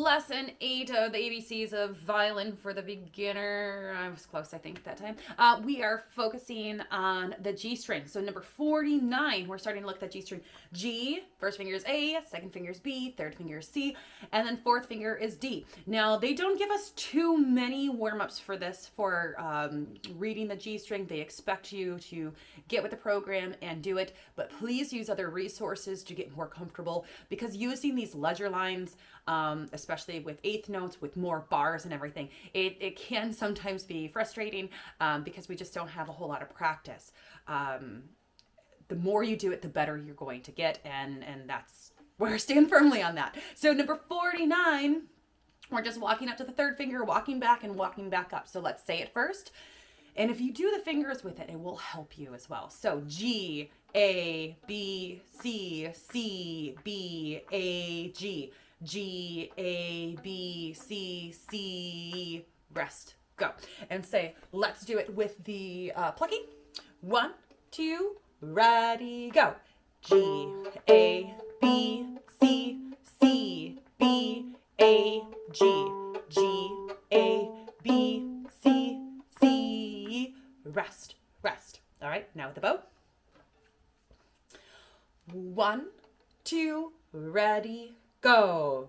Lesson 8 of the ABCs of violin for the beginner. I was close, I think, that time. We are focusing on the G string. So number 49, we're starting to look at the G string. G, first finger is A, second finger is B, third finger is C, and then fourth finger is D. Now, they don't give us too many warm-ups for this, for reading the G string. They expect you to get with the program and do it, but please use other resources to get more comfortable, because using these ledger lines, especially with eighth notes, with more bars and everything, it can sometimes be frustrating because we just don't have a whole lot of practice. The more you do it, the better you're going to get, and that's where I stand firmly on that. So number 49, we're just walking up to the third finger, walking back and walking back up. So let's say it first. And if you do the fingers with it, it will help you as well. So G, A, B, C, C, B, A, G. G, A, B, C, C, rest, go. And say, let's do it with the plucking. 1, 2, ready, go. G, A, B, C, C, B, A, G. G, A, B, C, C, rest, rest. All right, now with the bow. 1, 2, ready, go.